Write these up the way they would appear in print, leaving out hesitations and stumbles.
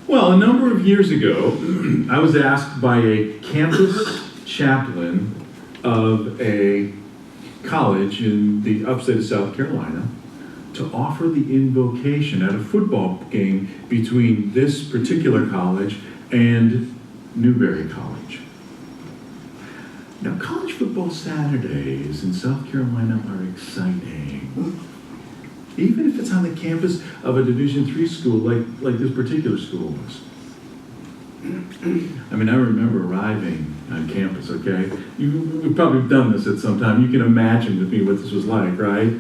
Well, a number of years ago, I was asked by a campus chaplain of a college in the upstate of South Carolina to offer the invocation at a football game between this particular college and Newberry College. Now, college football Saturdays in South Carolina are exciting. Even if it's on the campus of a Division III school like this particular school was. I mean, I remember arriving on campus, okay? You've probably done this at some time. You can imagine with me what this was like, right?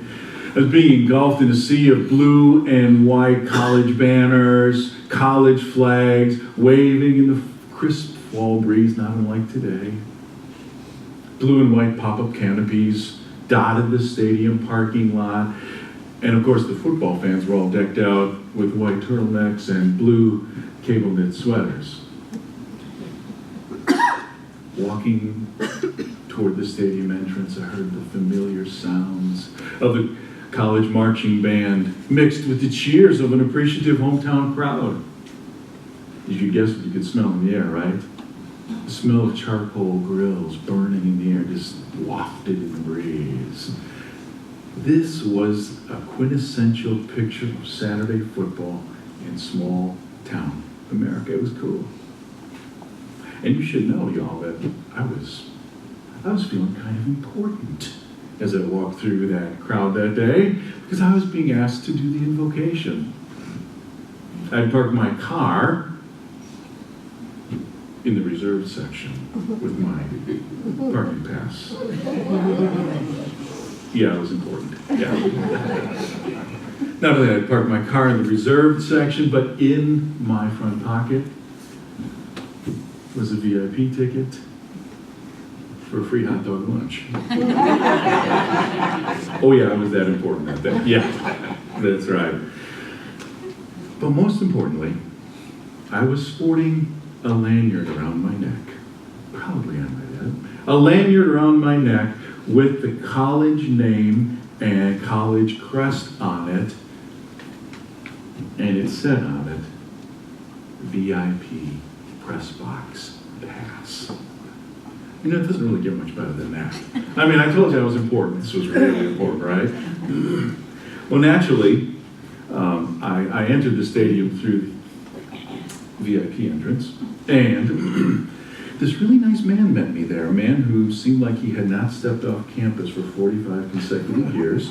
I was being engulfed in a sea of blue and white college banners, college flags, waving in the crisp fall breeze, not unlike today. Blue and white pop-up canopies dotted the stadium parking lot. And of course, the football fans were all decked out with white turtlenecks and blue cable knit sweaters. Walking toward the stadium entrance, I heard the familiar sounds of the college marching band mixed with the cheers of an appreciative hometown crowd. As you guessed, you could smell in the air, right? The smell of charcoal grills burning in the air just wafted in the breeze. This was a quintessential picture of Saturday football in small town America. It was cool. And you should know, y'all, that I was feeling kind of important as I walked through that crowd that day, because I was being asked to do the invocation. I parked my car in the reserved section with my parking pass. Yeah, it was important. Yeah. Not only did I park my car in the reserved section, but in my front pocket was a VIP ticket for a free hot dog lunch. Oh yeah, it was that important that day. Yeah, that's right. But most importantly, I was sporting a lanyard around my neck. Probably on my head. A lanyard around my neck with the college name and college crest on it, and it said on it, VIP press box pass. You know, it doesn't really get much better than that. I mean, I told you I was important. This was really important, right? Well, naturally, I entered the stadium through the VIP entrance, and this really nice man met me there, a man who seemed like he had not stepped off campus for 45 consecutive years.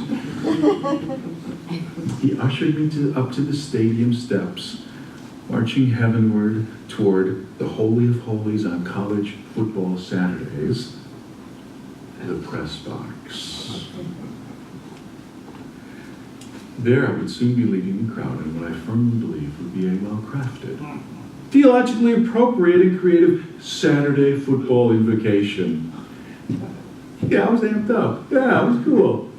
He ushered me up to the stadium steps, marching heavenward toward the Holy of Holies on college football Saturdays, the press box. There I would soon be leading the crowd in what I firmly believe would be a well-crafted, theologically appropriate and creative Saturday football invocation. Yeah, I was amped up. Yeah, it was cool.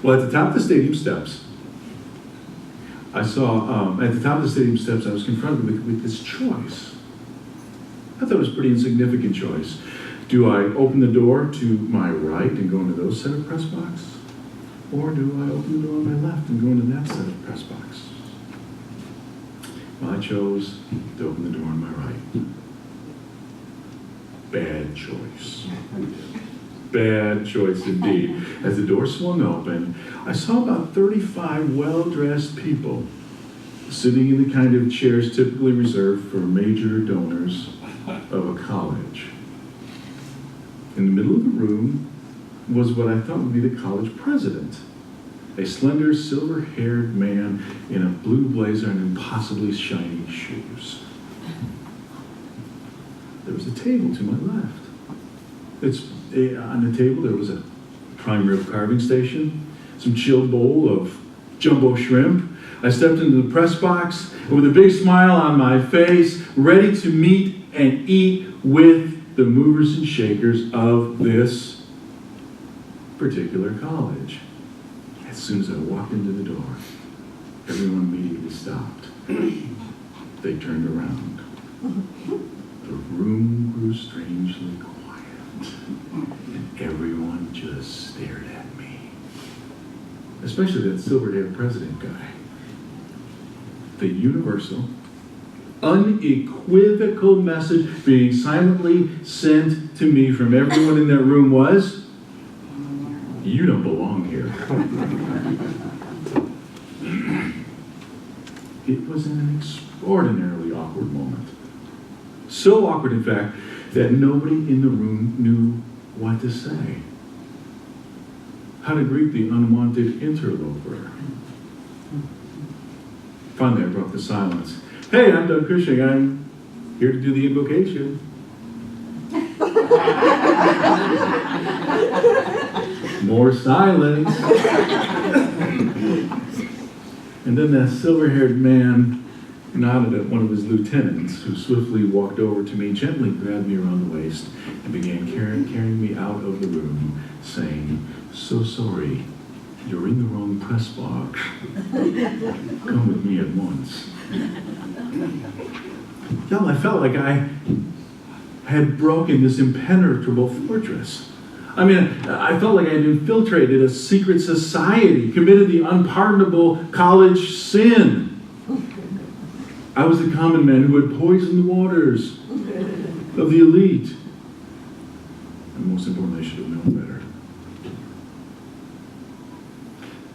Well, at the top of the stadium steps, I was confronted with this choice. I thought it was a pretty insignificant choice. Do I open the door to my right and go into those set of press box? Or do I open the door on my left and go into that set of press box? Well, I chose to open the door on my right. Bad choice. Bad choice indeed. As the door swung open, I saw about 35 well-dressed people sitting in the kind of chairs typically reserved for major donors of a college. In the middle of the room was what I thought would be the college president, a slender, silver-haired man in a blue blazer and impossibly shiny shoes. There was a table to my left. On the table there was a prime rib carving station, some chilled bowl of jumbo shrimp. I stepped into the press box and with a big smile on my face, ready to meet and eat with the movers and shakers of this particular college. As soon as I walked into the door, everyone immediately stopped. They turned around. The room grew strangely quiet, and everyone just stared at me. Especially that silver-haired president guy. The universal, unequivocal message being silently sent to me from everyone in that room was, you don't belong here. It was an extraordinarily awkward moment. So awkward, in fact, that nobody in the room knew what to say. How to greet the unwanted interloper. Finally, I broke the silence. Hey, I'm Doug Cushing. I'm here to do the invocation. More silence. And then that silver-haired man nodded at one of his lieutenants, who swiftly walked over to me, gently grabbed me around the waist, and began carrying me out of the room, saying, "So sorry, you're in the wrong press box. Come with me at once." Y'all, I felt like I had broken this impenetrable fortress. I mean, I felt like I had infiltrated a secret society, committed the unpardonable college sin. I was the common man who had poisoned the waters of the elite. And most importantly, I should have known better.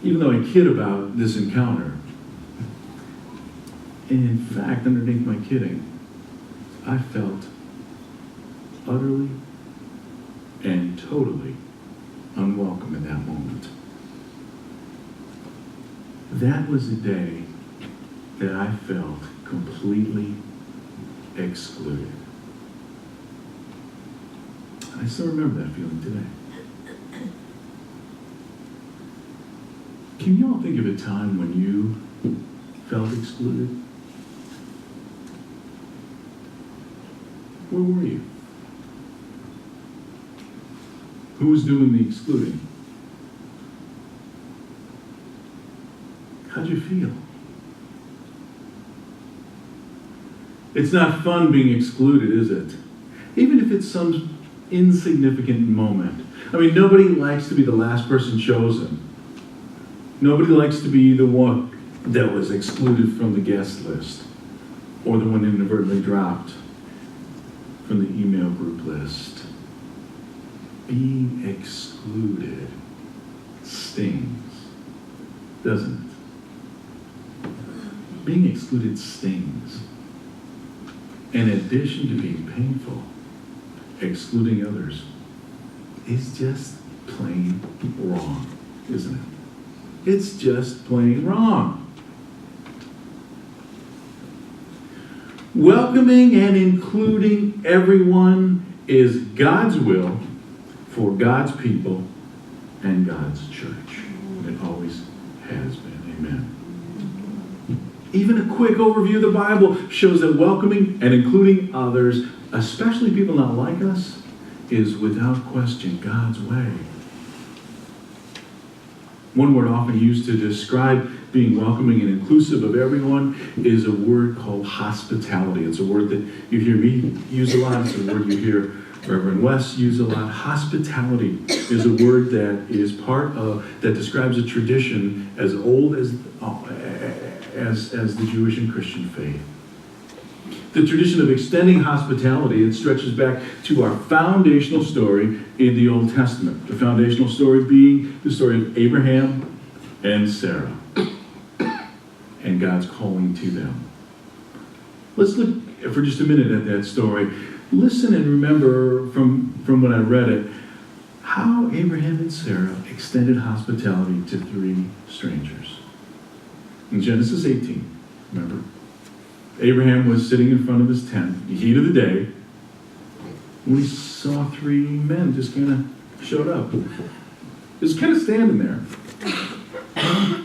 Even though I kid about this encounter, and in fact, underneath my kidding, I felt utterly and totally unwelcome in that moment. That was the day that I felt completely excluded. And I still remember that feeling today. Can you all think of a time when you felt excluded? Where were you? Who was doing the excluding? How'd you feel? It's not fun being excluded, is it? Even if it's some insignificant moment. I mean, nobody likes to be the last person chosen. Nobody likes to be the one that was excluded from the guest list, or the one inadvertently dropped from the email group list. Being excluded stings, doesn't it? Being excluded stings. In addition to being painful, excluding others is just plain wrong, isn't it? It's just plain wrong. Welcoming and including everyone is God's will for God's people and God's church. It always has been. Amen. Even a quick overview of the Bible shows that welcoming and including others, especially people not like us, is without question God's way. One word often used to describe being welcoming and inclusive of everyone is a word called hospitality. It's a word that you hear me use a lot. It's a word you hear Reverend West use a lot. Hospitality is a word that is that describes a tradition as old as the Jewish and Christian faith. The tradition of extending hospitality, it stretches back to our foundational story in the Old Testament. The foundational story being the story of Abraham and Sarah and God's calling to them. Let's look for just a minute at that story. Listen and remember from when I read it, how Abraham and Sarah extended hospitality to 3 strangers. In Genesis 18, remember? Abraham was sitting in front of his tent, the heat of the day, when he saw 3 men just kind of showed up. Just kind of standing there.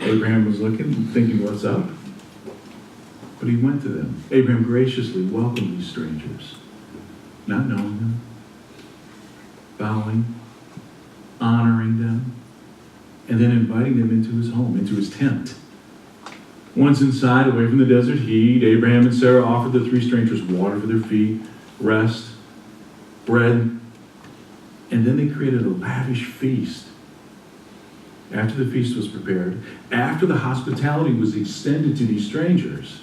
Abraham was looking, thinking, what's up? But he went to them. Abraham graciously welcomed these strangers, not knowing them, bowing, honoring them, and then inviting them into his home, into his tent. Once inside, away from the desert heat, Abraham and Sarah offered the 3 strangers water for their feet, rest, bread, and then they created a lavish feast. After the feast was prepared, after the hospitality was extended to these strangers,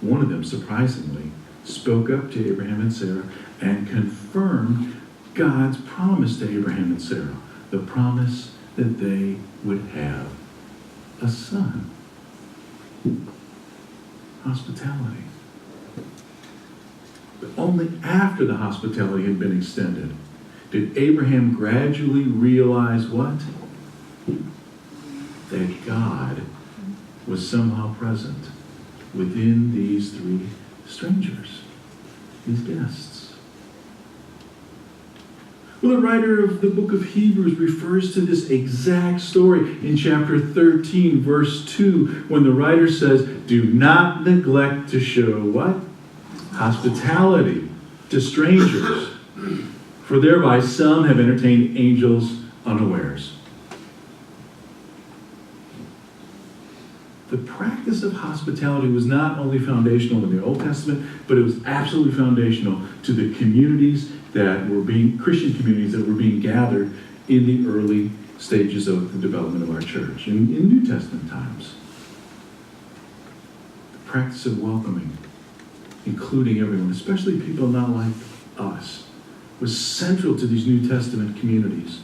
one of them, surprisingly, spoke up to Abraham and Sarah and confirmed God's promise to Abraham and Sarah, the promise that they would have a son. Hospitality. But only after the hospitality had been extended did Abraham gradually realize what? That God was somehow present within these three strangers, these guests. Well, the writer of the book of Hebrews refers to this exact story in chapter 13, verse 2, when the writer says, do not neglect to show what? Hospitality to strangers, for thereby some have entertained angels unawares. The practice of hospitality was not only foundational in the Old Testament, but it was absolutely foundational to the communities that were Christian communities that were being gathered in the early stages of the development of our church, in New Testament times. The practice of welcoming, including everyone, especially people not like us, was central to these New Testament communities.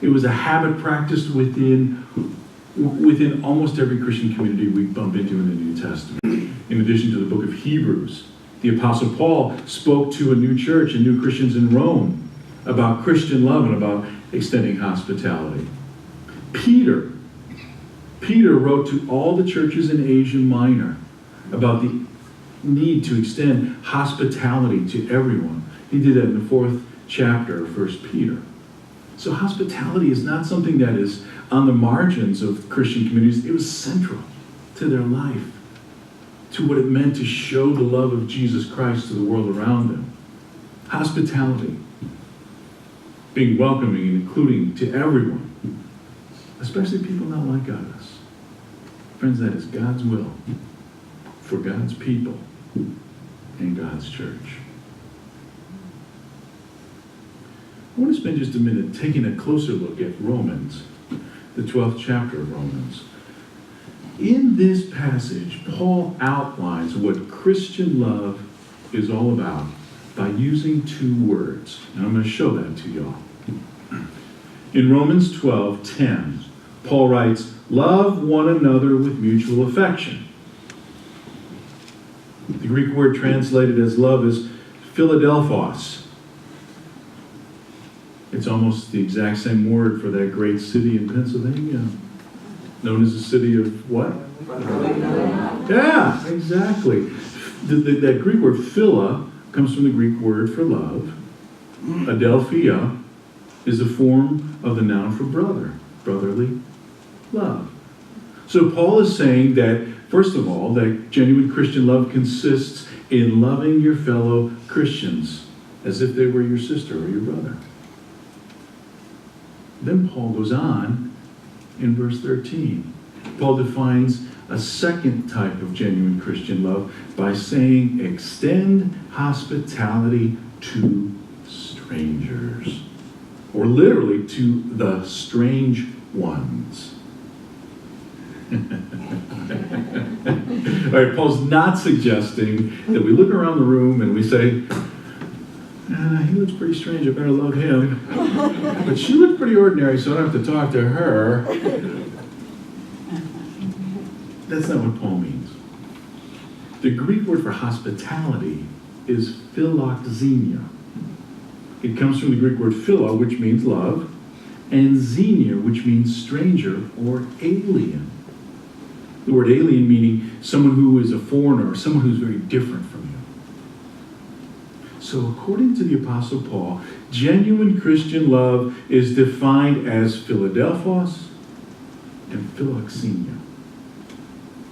It was a habit practiced within almost every Christian community we bump into in the New Testament. In addition to the book of Hebrews, the Apostle Paul spoke to a new church and new Christians in Rome about Christian love and about extending hospitality. Peter wrote to all the churches in Asia Minor about the need to extend hospitality to everyone. He did that in the 4th chapter of 1 Peter. So hospitality is not something that is on the margins of Christian communities. It was central to their life, to what it meant to show the love of Jesus Christ to the world around them. Hospitality, being welcoming and including to everyone, especially people not like us. Friends, that is God's will for God's people and God's church. I want to spend just a minute taking a closer look at Romans, the 12th chapter of Romans. In this passage, Paul outlines what Christian love is all about by using two words. And I'm going to show that to y'all. In Romans 12:10, Paul writes, love one another with mutual affection. The Greek word translated as love is Philadelphos. It's almost the exact same word for that great city in Pennsylvania, known as the city of what? Yeah, exactly. That Greek word phila comes from the Greek word for love. Adelphia is a form of the noun for brother, brotherly love. So Paul is saying that, first of all, that genuine Christian love consists in loving your fellow Christians as if they were your sister or your brother. Then Paul goes on in verse 13. Paul defines a second type of genuine Christian love by saying, extend hospitality to strangers, or literally to the strange ones. All right, Paul's not suggesting that we look around the room and we say, he looks pretty strange, I better love him. But she looks pretty ordinary, so I don't have to talk to her. That's not what Paul means. The Greek word for hospitality is philoxenia. It comes from the Greek word philo, which means love, and xenia, which means stranger or alien. The word alien meaning someone who is a foreigner or someone who's very different from you. So according to the Apostle Paul, genuine Christian love is defined as Philadelphos and philoxenia.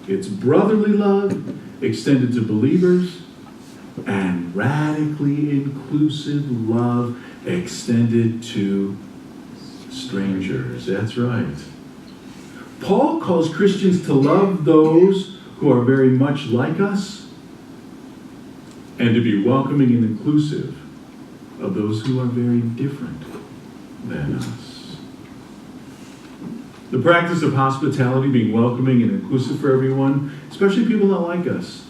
It's brotherly love extended to believers and radically inclusive love extended to strangers. That's right. Paul calls Christians to love those who are very much like us and to be welcoming and inclusive of those who are very different than us. The practice of hospitality, being welcoming and inclusive for everyone, especially people that like us,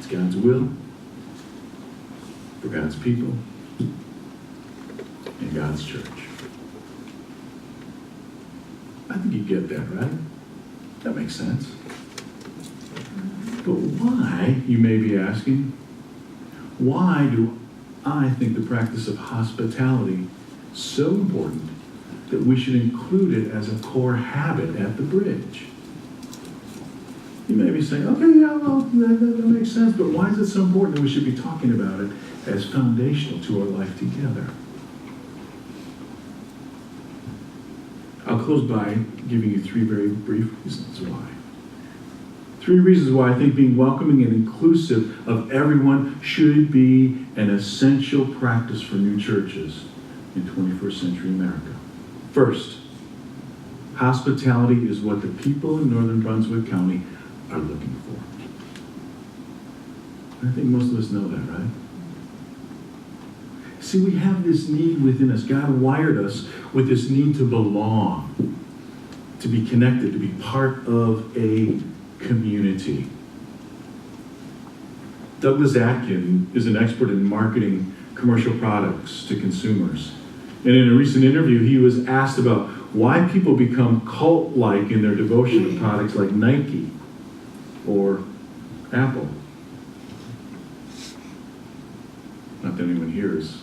It's God's will for God's people and God's church. I think you get that, right? That makes sense. But why, you may be asking, why do I think the practice of hospitality so important that we should include it as a core habit at the Bridge? You may be saying, okay, yeah, well, that makes sense, but why is it so important that we should be talking about it as foundational to our life together? I'll close by giving you 3 very brief reasons why. 3 reasons why I think being welcoming and inclusive of everyone should be an essential practice for new churches in 21st century America. First, hospitality is what the people in northern Brunswick County are looking for. I think most of us know that, right? See, we have this need within us. God wired us with this need to belong, to be connected, to be part of a community. Douglas Atkin is an expert in marketing commercial products to consumers. And in a recent interview, he was asked about why people become cult-like in their devotion to products like Nike or Apple. Not that anyone hears.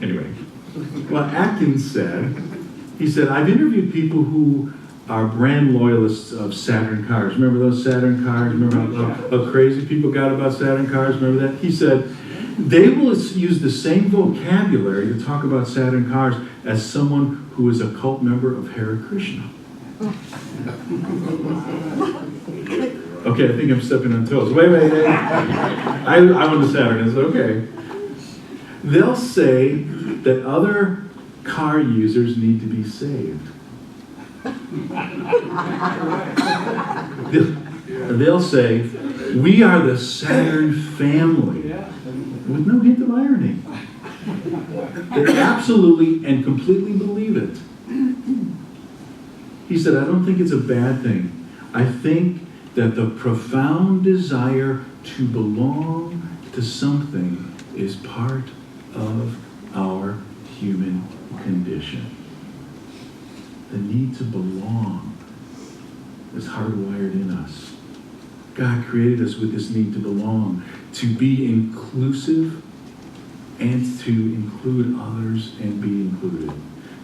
Anyway, well, Atkins said, I've interviewed people who are brand loyalists of Saturn cars. Remember those Saturn cars? Remember how crazy people got about Saturn cars? Remember that? He said, they will use the same vocabulary to talk about Saturn cars as someone who is a cult member of Hare Krishna. Okay, I think I'm stepping on toes. Wait. I went to Saturn. It's okay. They'll say that other car users need to be saved. They'll say, we are the Saturn family, with no hint of irony. They absolutely and completely believe it. He said, I don't think it's a bad thing. I think that the profound desire to belong to something is part of our human condition. The need to belong is hardwired in us. God created us with this need to belong, to be inclusive and to include others and be included,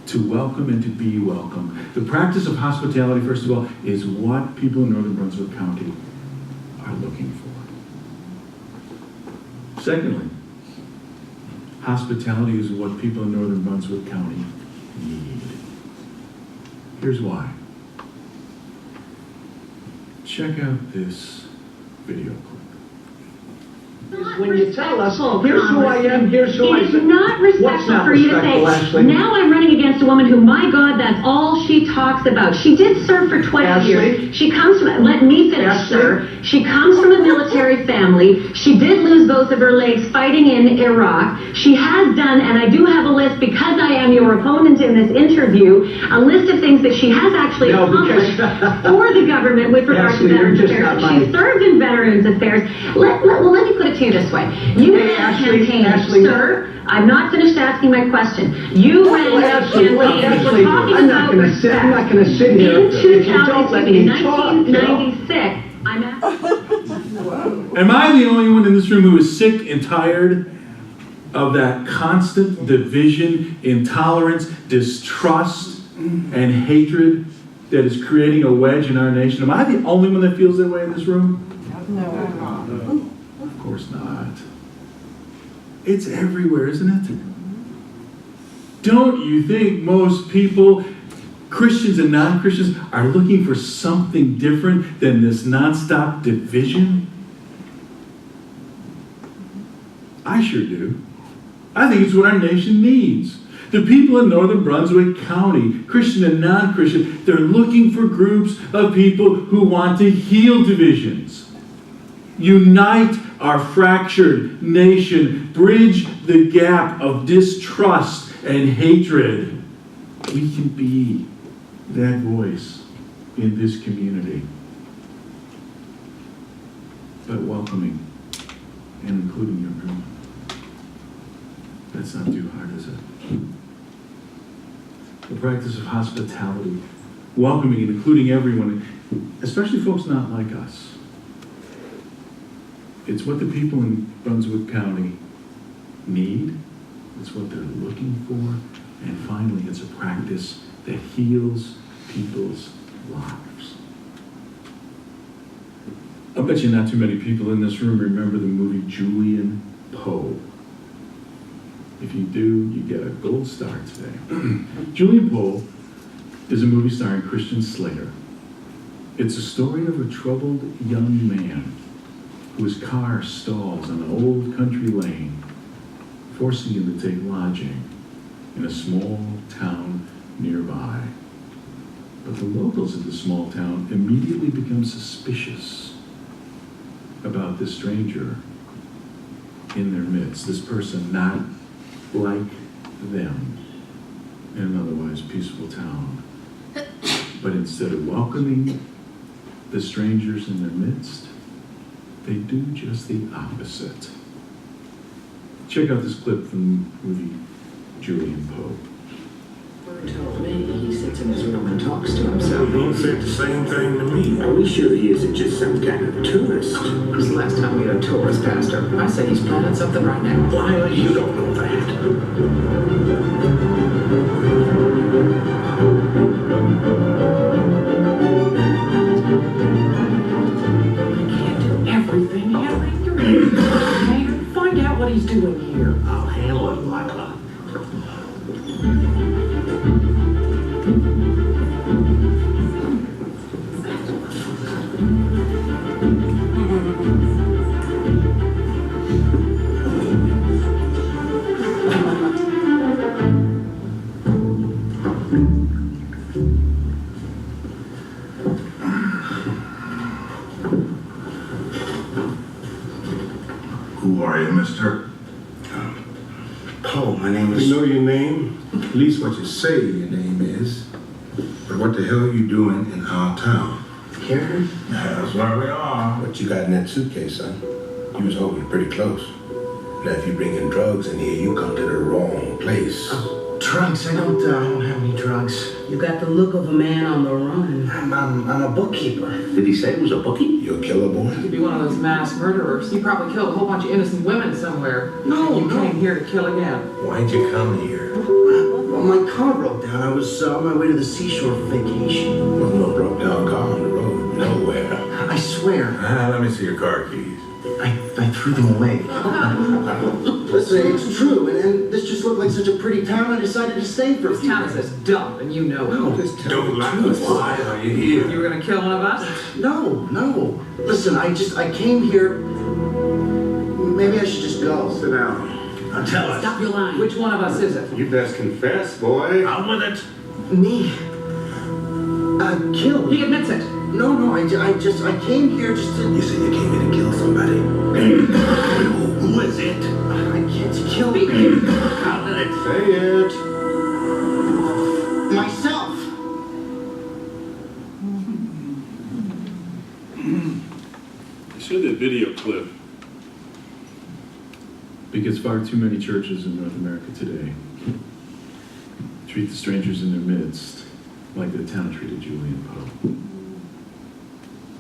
to welcome and to be welcome. The practice of hospitality, first of all, is what people in northern Brunswick County are looking for. Secondly, hospitality is what people in northern Brunswick County need. Here's why. Check out this video clip. When you tell us, here's who I am, here's who I am. It is not respectful for you to say, now I'm running against a woman who, my God, that's all she talks about. She did serve for 20 years. She comes from, let me finish, sir. She comes from a military family. She did lose both of her legs fighting in Iraq. She has done, and I do have a list, because I am your opponent in this interview, a list of things that she has actually accomplished for the government with regard to Veterans Affairs. She served in Veterans Affairs. Let me put it to you this way. You ran a campaign, sir. I'm not finished asking my question. You ran a campaign. We're talking about respect. I'm not going to sit here in 1996. I'm asking. Am I the only one in this room who is sick and tired of that constant division, intolerance, distrust, and hatred that is creating a wedge in our nation? Am I the only one that feels that way in this room? No. Of course not. It's everywhere, isn't it? Don't you think most people, Christians and non-Christians, are looking for something different than this nonstop division? I sure do. I think it's what our nation needs. The people in northern Brunswick County, Christian and non-Christian, they're looking for groups of people who want to heal divisions, unite our fractured nation, bridge the gap of distrust and hatred. We can be that voice in this community. but welcoming and including everyone. That's not too hard, is it? The practice of hospitality, welcoming and including everyone, especially folks not like us. It's what the people in Brunswick County need. It's what they're looking for. And finally, it's a practice that heals people's lives. I bet you not too many people in this room remember the movie Julian Poe. If you do, you get a gold star today. Julian Poe is a movie starring Christian Slater. It's a story of a troubled young man whose car stalls on an old country lane, forcing him to take lodging in a small town nearby. But the locals of the small town immediately become suspicious about this stranger in their midst, this person not like them in an otherwise peaceful town. But instead of welcoming the strangers in their midst, they do just the opposite. Check out this clip from the movie Julian Poe. Bird told me he sits in his room and talks to himself. He said the same thing to me. Are we sure he isn't just some kind of tourist? Because last time we had a tourist pastor, I said he's planning something right now. Why, you don't know that. Everything, Henry. You're man. Find out what he's doing here. I'll handle it, Lila. Who are you, mister? Poe, my name is... We know your name, at least what you say your name is. But what the hell are you doing in our town? Here? That's where we are. What you got in that suitcase, son? You was holding pretty close. Now, if you bring in drugs in here, you come to the wrong place. Drugs? I don't have any drugs. You got the look of a man on the run. I'm a bookkeeper. Did he say it was a bookie? You a killer, boy? You could be one of those mass murderers. You probably killed a whole bunch of innocent women somewhere. No, You no. came here to kill again. Why'd you come here? Well, my car broke down. I was on my way to the seashore for vacation. Wasn't no broke down car on the road. Nowhere. I swear, Let me see your car keys. I threw them away. Listen, it's true, and this just looked like such a pretty town, I decided to stay for a This few town is days. this dump, and you know it. Just tell Don't the lie. truth. Why are you here? You were gonna kill one of us? No. Listen, I came here. Maybe I should just go. Sit down. Now tell us. Stop your line. Which one of us is it? You best confess, boy. Out with it. Me? Killed. He admits it. No, I came here just to. You said you came here to kill somebody. Who is it? I can't kill Speak. Out with it. Say it. myself. Show that video clip. Because far too many churches in North America today treat the strangers in their midst like the town treated Julian Poe.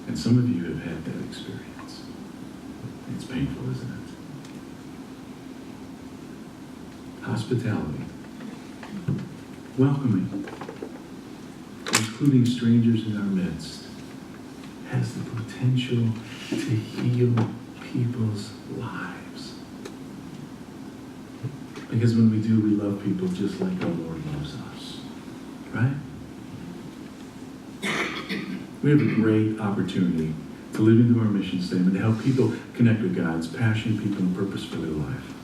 And some of you have had that experience. It's painful, isn't it? Hospitality, welcoming, including strangers in our midst, has the potential to heal people's lives. Because when we do, we love people just like our Lord loves us. Right? We have a great opportunity to live into our mission statement, to help people connect with God's passion, people, and purpose for their life.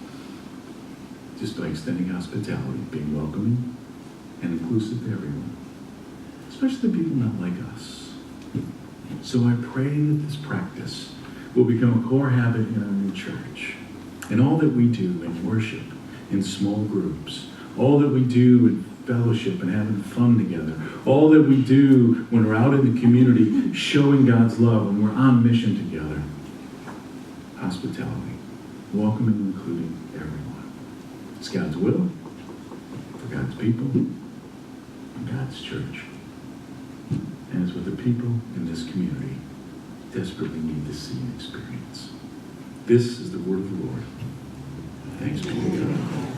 Just by extending hospitality, being welcoming and inclusive to everyone, especially the people not like us. So I pray that this practice will become a core habit in our new church. And all that we do in worship, in small groups, all that we do in fellowship and having fun together, all that we do when we're out in the community showing God's love, when we're on mission together, hospitality, welcoming and including everyone. It's God's will for God's people and God's church. And it's what the people in this community desperately need to see and experience. This is the word of the Lord. Thanks be to God.